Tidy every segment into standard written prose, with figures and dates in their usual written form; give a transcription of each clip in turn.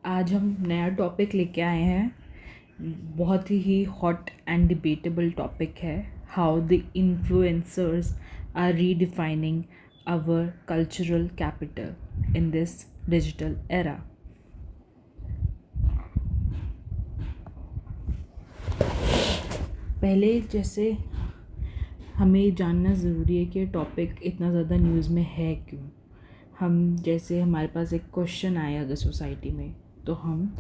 आज हम नया टॉपिक लेके आए हैं। बहुत ही हॉट एंड डिबेटेबल टॉपिक है, how the influencers are redefining our cultural capital in this digital era. पहले जैसे हमें जानना ज़रूरी है कि टॉपिक इतना ज़्यादा न्यूज़ में है क्यों। हम जैसे हमारे पास एक क्वेश्चन आया अगर सोसाइटी में, तो हम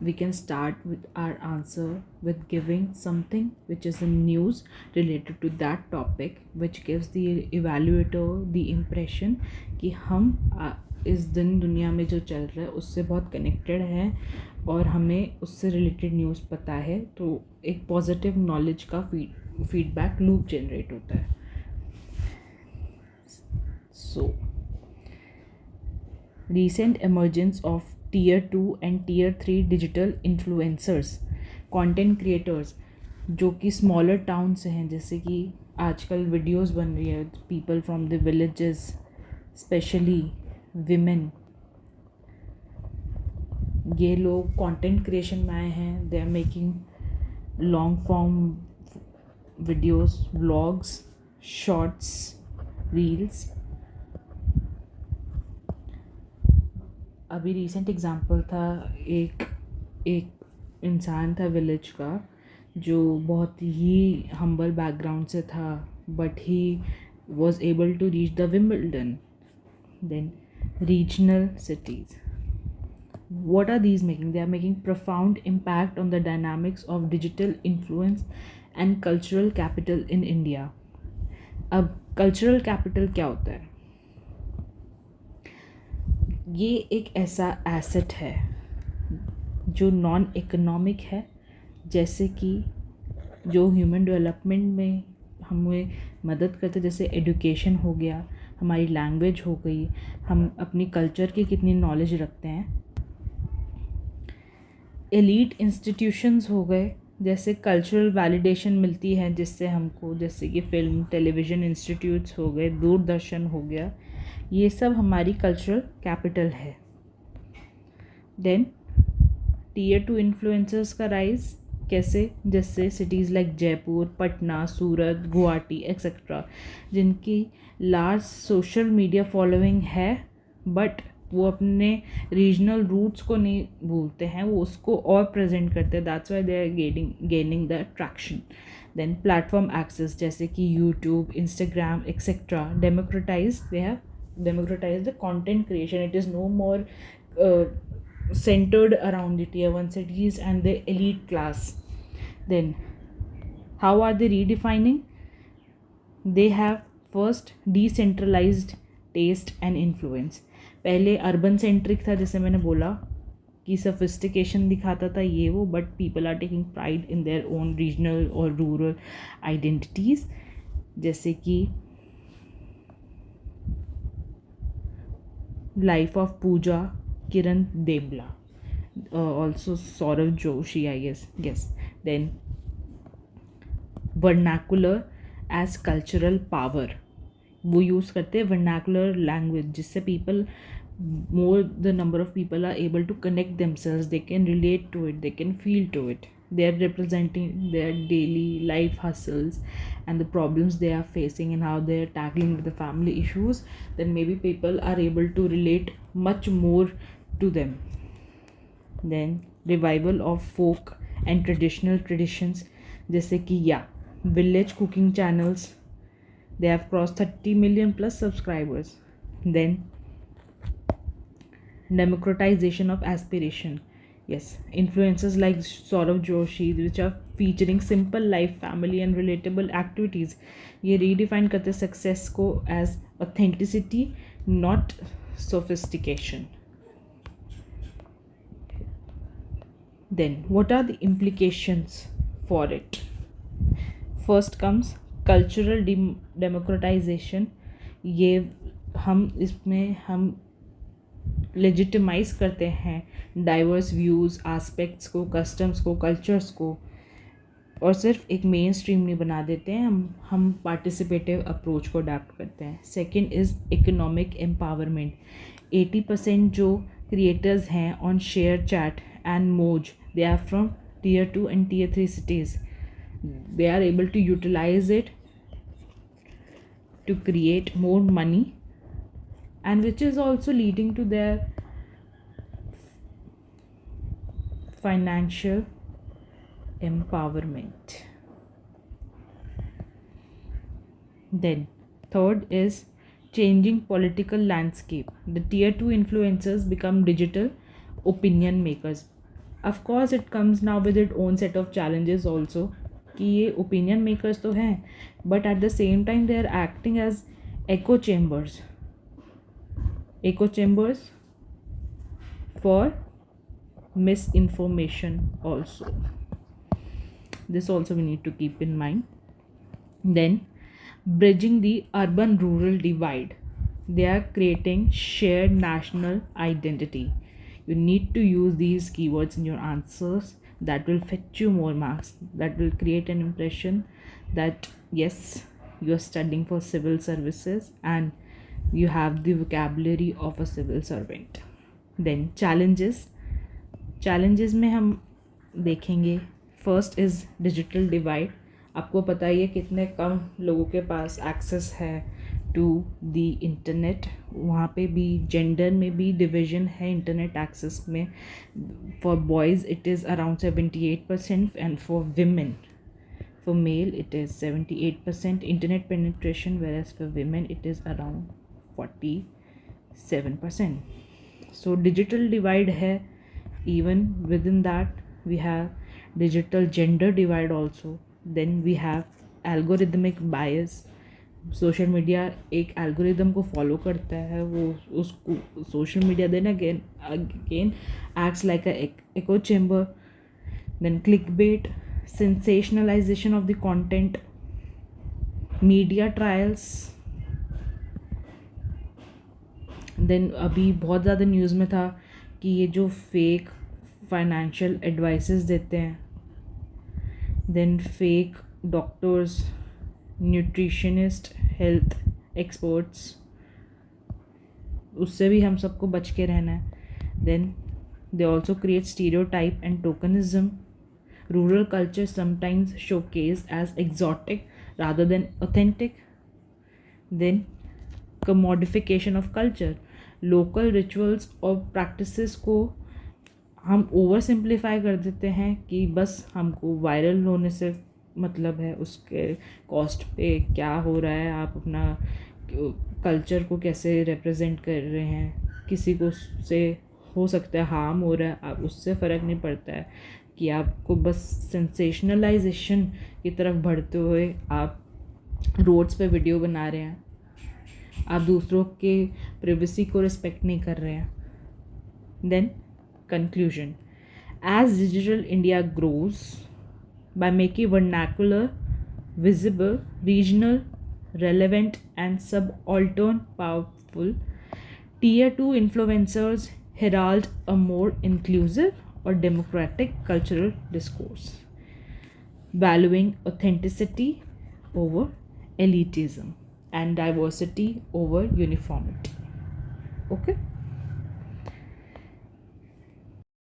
we can start with our answer with giving something which is in news related to that topic, which gives the evaluator the impression कि हम इस दिन दुनिया में जो चल रहा है उससे बहुत कनेक्टेड है और हमें उससे रिलेटेड न्यूज़ पता है, तो एक पॉजिटिव नॉलेज का फीडबैक लूप जनरेट होता है। सो recent emergence of tier 2 and tier 3 digital influencers, content creators जो कि स्मॉलर टाउन से हैं, जैसे कि आजकल वीडियोस बन रही है people from the villages, especially women. ये लोग कंटेंट क्रिएशन में आए हैं। They are making long form videos, vlogs, shorts, reels. अभी रिसेंट एग्ज़ाम्पल था, एक इंसान था विलेज का जो बहुत ही हम्बल बैकग्राउंड से था, but he was able to reach the Wimbledon. Then regional cities, what are these making? They are making profound impact on the dynamics of digital influence and cultural capital in India. अब cultural capital क्या होता है? ये एक ऐसा asset है जो non economic है, जैसे कि जो ह्यूमन डेवलपमेंट में हमें मदद करते, जैसे एजुकेशन हो गया, हमारी लैंग्वेज हो गई, हम अपनी कल्चर की कितनी नॉलेज रखते हैं। एलीट इंस्टीट्यूशंस हो गए, जैसे कल्चरल वैलिडेशन मिलती है जिससे हमको, जैसे कि फिल्म, टेलीविज़न इंस्टीट्यूट्स हो गए, दूरदर्शन हो गया, ये सब हमारी कल्चरल कैपिटल है। देन टीयर 2 इन्फ्लुएंसर्स का राइज कैसे, जैसे सिटीज़ लाइक जयपुर, पटना, सूरत, गुवाहाटी एक्सेट्रा, जिनकी लार्ज सोशल मीडिया फॉलोइंग है, बट वो अपने रीजनल रूट्स को नहीं भूलते हैं, वो उसको और प्रेजेंट करते हैं। That's why they are gaining the attraction. Then platform access, जैसे कि YouTube, Instagram etcetera, they have democratize the content creation. It is no more centered around the tier 1 cities and the elite class. Then how are they redefining? They have first decentralized taste and influence. पहले urban centric था, जैसे मैंने बोला कि सफिस्टिकेशन दिखाता था ये वो, but people are taking pride in their own regional और रूरल आइडेंटिटीज़, जैसे कि Life of Pooja, Kiran Devla, also Saurav Joshi, I guess. Yes. Then vernacular as cultural power, वो यूज़ करते हैं vernacular language, जिससे people, more the number of people are able to connect themselves, they can relate to it, they can feel to it. They are representing their daily life hustles and the problems they are facing and how they are tackling with the family issues. Then maybe people are able to relate much more to them. Then revival of folk and traditional traditions, जैसे कि village cooking channels, they have crossed 30 million plus subscribers. Then democratization of aspiration, yes, influences like Saurav Joshi, which are featuring simple life, family and relatable activities, ये redefine करते success को as authenticity, not sophistication. Then what are the implications for it? First comes cultural democratization. ये हम legitimise करते हैं diverse views, aspects को, customs को, cultures को, और सिर्फ एक मेन स्ट्रीम नहीं बना देते हैं, हम पार्टिसिपेटिव अप्रोच को अडेप्ट करते हैं। Second is economic empowerment. 80% जो creators हैं on ShareChat and Moj. They are from tier 2 and tier 3 cities. They are able to utilize it to create more money, and which is also leading to their financial empowerment. Then third is changing political landscape. The tier 2 influencers become digital opinion makers. Of course it comes now with its own set of challenges also, कि ये opinion makers तो हैं, but at the same time they are acting as echo chambers for misinformation also. This also we need to keep in mind. Then bridging the urban rural divide. They are creating shared national identity. You need to use these keywords in your answers. That will fetch you more marks. That will create an impression that yes, you are studying for civil services and you have the vocabulary of a civil servant. Then challenges में हम देखेंगे. First is digital divide. आपको पता ही है कितने कम लोगों के पास access है टू द इंटरनेट. वहाँ पे भी जेंडर में भी डिवीजन है इंटरनेट एक्सेस में. For boys it is around 78% and for women, for male it is 78% internet penetration, whereas for women it is around 47%. So digital divide है. Even within that we have digital gender divide also. Then we have algorithmic bias. Social media एक algorithm को follow करता है, वो उसको social media then again acts like a echo chamber. Then clickbait, sensationalization of the content, media trials. Then अभी बहुत ज़्यादा news में था कि ये जो फेक फाइनेंशियल एडवाइसेस देते हैं, then fake doctors, nutritionist, health experts, उससे भी हम सबको बच के रहना है. Then they also create stereotype and tokenism. Rural culture sometimes showcased as exotic rather than authentic. Then commodification of culture. Local rituals और practices को हम ओवर सिंप्लीफाई कर देते हैं कि बस हमको वायरल होने से मतलब है, उसके कॉस्ट पे क्या हो रहा है, आप अपना कल्चर को कैसे रिप्रेजेंट कर रहे हैं. किसी को से हो सकता है हार्म हो रहा है, आप उससे फ़र्क नहीं पड़ता है कि आपको बस सेंसेशनलाइजेशन की तरफ बढ़ते हुए आप रोड्स पे वीडियो बना रहे हैं, आप दूसरों के प्राइवेसी को रिस्पेक्ट नहीं कर रहे हैं. Then conclusion. As digital India grows by making vernacular visible, regional, relevant and subaltern powerful, tier 2 influencers herald a more inclusive or democratic cultural discourse, valuing authenticity over elitism and diversity over uniformity. Okay.